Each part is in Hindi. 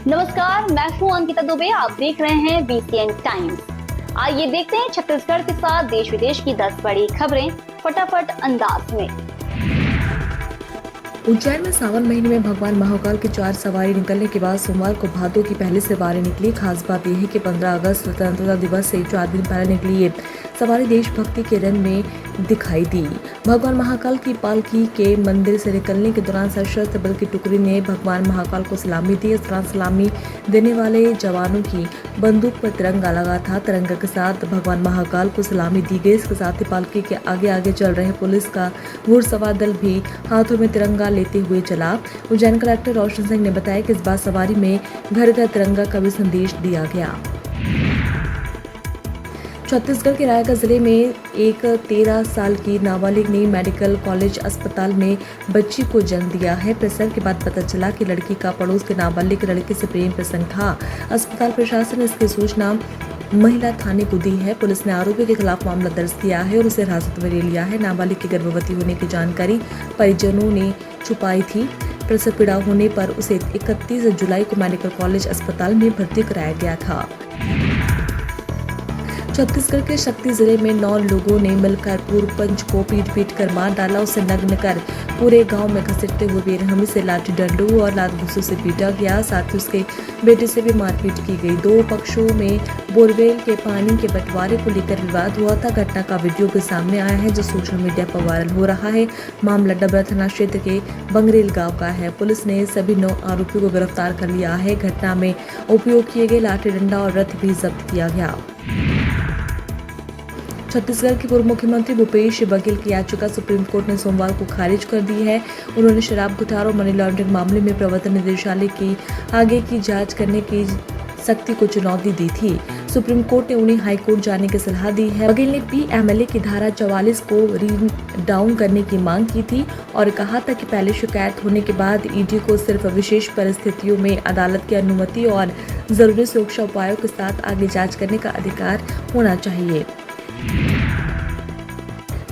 नमस्कार, मैं हूं अंकिता दुबे। आप देख रहे हैं बीसीएन टाइम्स। आइए देखते हैं छत्तीसगढ़ के साथ देश विदेश की 10 बड़ी खबरें फटाफट अंदाज में। उज्जैन में सावन महीने में भगवान महाकाल की 4 सवारी निकलने के बाद सोमवार को भादों की पहली सवारी निकली। खास बात यह है कि 15 अगस्त स्वतंत्रता दिवस से 4 दिन पहले निकली ये सवारी देशभक्ति के रंग में दिखाई दी। भगवान महाकाल की पालकी के मंदिर से निकलने के दौरान सशस्त्र बल की टुकड़ी ने भगवान महाकाल को सलामी दी। इस दौरान सलामी देने वाले जवानों की बंदूक पर तिरंगा लगा था। तिरंगा के साथ भगवान महाकाल को सलामी दी गई। इसके साथ ही पालकी के आगे आगे चल रहे पुलिस का घुड़सवार दल भी हाथों में तिरंगा लेते हुए चला। उज्जैन कलेक्टर रोशन सिंह ने बताया कि इस बार सवारी में घर घर तिरंगा का भी संदेश दिया गया। छत्तीसगढ़ के रायगढ़ जिले में एक 13 साल की नाबालिग ने मेडिकल कॉलेज अस्पताल में बच्ची को जन्म दिया है। प्रसव के बाद पता चला कि लड़की का पड़ोस के नाबालिग लड़के से प्रेम प्रसंग था। अस्पताल प्रशासन ने इसकी सूचना महिला थाने को दी है। पुलिस ने आरोपी के खिलाफ मामला दर्ज किया है और उसे हिरासत में ले लिया है। नाबालिग के गर्भवती होने की जानकारी परिजनों ने छुपाई थी। प्रसव पीड़ा होने पर उसे 31 जुलाई को मेडिकल कॉलेज अस्पताल में भर्ती कराया गया था। छत्तीसगढ़ के शक्ति जिले में 9 लोगों ने मिलकर पूर्व पंच को पीट कर मार डाला। उसे नग्न कर पूरे गांव में घसीटते हुए बेरहमी से लाठी डंडों और लात घूंसों से पीटा गया। साथ ही उसके बेटे से भी मारपीट की गई। 2 पक्षों में बोरवेल के पानी के बंटवारे को लेकर विवाद हुआ था। घटना का वीडियो भी सामने आया है जो सोशल मीडिया पर वायरल हो रहा है। मामला डबरा थाना क्षेत्र के बंगरेल गाँव का है। पुलिस ने सभी 9 आरोपियों को गिरफ्तार कर लिया है। घटना में उपयोग किए गए लाठी डंडा और रथ भी जब्त किया गया। छत्तीसगढ़ के पूर्व मुख्यमंत्री भूपेश बघेल की याचिका सुप्रीम कोर्ट ने सोमवार को खारिज कर दी है। उन्होंने शराब घोटाला और मनी लॉन्ड्रिंग मामले में प्रवर्तन निदेशालय की आगे की जांच करने की सख्ती को चुनौती दी थी। सुप्रीम कोर्ट ने उन्हें हाई कोर्ट जाने की सलाह दी है। बघेल ने पीएमएलए की धारा 44 को रीड डाउन करने की मांग की थी और कहा था कि पहले शिकायत होने के बाद ईडी को सिर्फ विशेष परिस्थितियों में अदालत की अनुमति और जरूरी सुरक्षा उपायों के साथ आगे जांच करने का अधिकार होना चाहिए।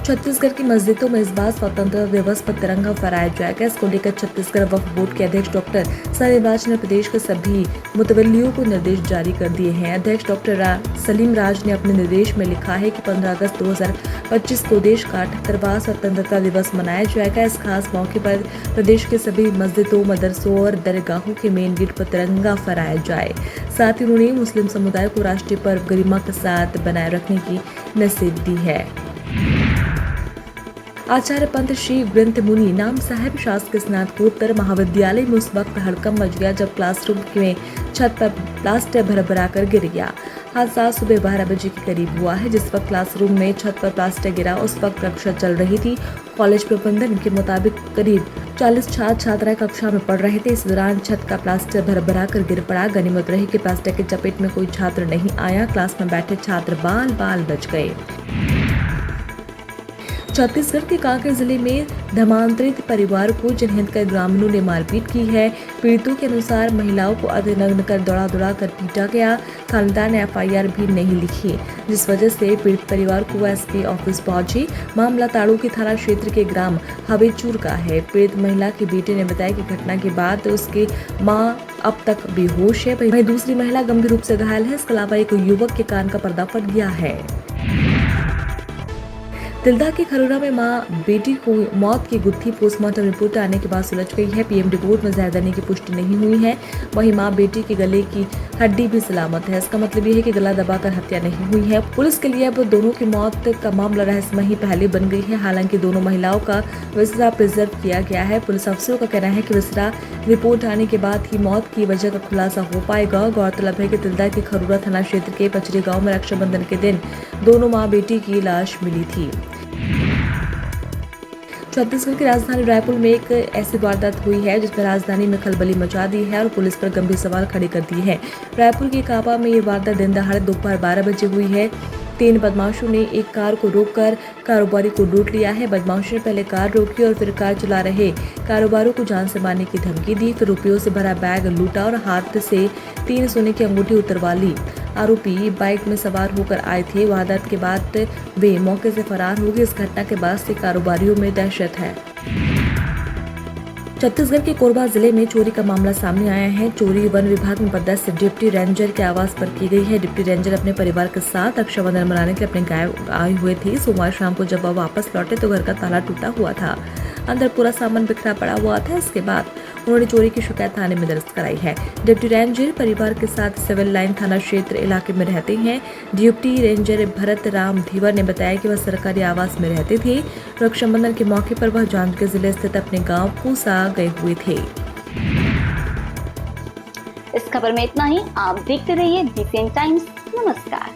छत्तीसगढ़ की मस्जिदों में इस बार स्वतंत्रता दिवस पर तिरंगा फहराया जाएगा। इसको लेकर छत्तीसगढ़ वक्फ बोर्ड के अध्यक्ष डॉक्टर सलीम राज ने प्रदेश के सभी मुतवल्लियों को निर्देश जारी कर दिए हैं। अध्यक्ष डॉक्टर सलीम राज ने अपने निर्देश में लिखा है कि 15 अगस्त 2025 को देश का 78वां स्वतंत्रता दिवस मनाया जाएगा। इस खास मौके पर प्रदेश के सभी मस्जिदों, मदरसों और दरगाहों के मेन गेट पर तिरंगा फहराया जाए। साथ ही उन्होंने मुस्लिम समुदाय को राष्ट्रीय पर्व गरिमा के साथ बनाए रखने की नसीहत दी है। आचार्य पंत श्री ग्रंथ मुनि नाम साहेब शासकीय स्नातकोत्तर महाविद्यालय में उस वक्त हड़कंप मच गया जब क्लासरूम में छत पर प्लास्टर भर कर गिर गया। हादसा सुबह 12 बजे के करीब हुआ है। जिस वक्त क्लासरूम में छत पर प्लास्टर गिरा उस वक्त कक्षा चल रही थी। कॉलेज प्रबंधन के मुताबिक करीब 40 छात्र छात्राएं कक्षा में पढ़ रहे थे। इस दौरान छत का प्लास्टर भर कर गिर पड़ा। गनीमत रही कि प्लास्टर की चपेट में कोई छात्र नहीं आया। क्लास में बैठे छात्र बाल बच गए। छत्तीसगढ़ के कांकेर जिले में धर्मांतरित परिवार को जनहित कर ग्रामीणों ने मारपीट की है। पीड़ितों के अनुसार महिलाओं को अर्धनग्न कर दौड़ा कर पीटा गया। थानेदार ने एफआईआर भी नहीं लिखी, जिस वजह से पीड़ित परिवार को एसपी ऑफिस पहुंची। मामला ताड़ू के थाना क्षेत्र के ग्राम हवेचूर का है। पीड़ित महिला के बेटे ने बताया कि घटना के बाद उसकी मां अब तक बेहोश है। वहीं दूसरी महिला गंभीर रूप से घायल है। इसके अलावा एक युवक के कान का पर्दा फट गया है। तिल्दा की खरोरा में मां बेटी को मौत की गुत्थी पोस्टमार्टम रिपोर्ट आने के बाद सुलझ गई है। पीएम रिपोर्ट में जहर देने की पुष्टि नहीं हुई है। वहीं मां बेटी के गले की हड्डी भी सलामत है। इसका मतलब ये है कि गला दबाकर हत्या नहीं हुई है। पुलिस के लिए अब दोनों की मौत का मामला रहस्यमय ही पहले बन गई है। हालांकि दोनों महिलाओं का विसरा प्रिजर्व किया गया है। पुलिस अफसरों का कहना है कि विसरा रिपोर्ट आने के बाद ही मौत की वजह का खुलासा हो पाएगा। गौरतलब है कि तिल्दा के खरोरा थाना क्षेत्र के पचरी गाँव में रक्षाबंधन के दिन दोनों माँ बेटी की लाश मिली थी। छत्तीसगढ़ की राजधानी रायपुर में एक ऐसी वारदात हुई है जिसमें राजधानी में खलबली मचा दी है और पुलिस पर गंभीर सवाल खड़े कर दिए हैं। रायपुर के काबा में ये वारदात दिन दहाड़े दोपहर 12 बजे हुई है। 3 बदमाशों ने एक कार को रोककर कारोबारी को लूट लिया है। बदमाशों ने पहले कार रोकी और फिर कार चला रहे कारोबारियों को जान से मारने की धमकी दी। फिर रुपयों से भरा बैग लूटा और हाथ से 3 सोने की अंगूठी उतरवा ली। आरोपी बाइक में सवार होकर आए थे। वारदात के बाद वे मौके से फरार हो गए। इस घटना के बाद से कारोबारियों में दहशत है। छत्तीसगढ़ के कोरबा जिले में चोरी का मामला सामने आया है। चोरी वन विभाग में पदस्थ डिप्टी रेंजर के आवास पर की गई है। डिप्टी रेंजर अपने परिवार के साथ रक्षाबंधन मनाने के लिए अपने गांव आए हुए थे। सोमवार शाम को जब वह वापस लौटे तो घर का ताला टूटा हुआ था, अंदर पूरा सामान बिखरा पड़ा हुआ था। इसके बाद उन्होंने चोरी की शिकायत थाने में दर्ज कराई है। डिप्टी रेंजर परिवार के साथ सिविल लाइन थाना क्षेत्र इलाके में रहते हैं। डिप्टी रेंजर भरत राम धीवर ने बताया कि वह सरकारी आवास में रहते थे। रक्षाबंधन के मौके पर वह जांजगीर जिले स्थित अपने गांव पूसा गए हुए थे। इस खबर में इतना ही। आप देखते रहिए बीसीएन टाइम्स। नमस्कार।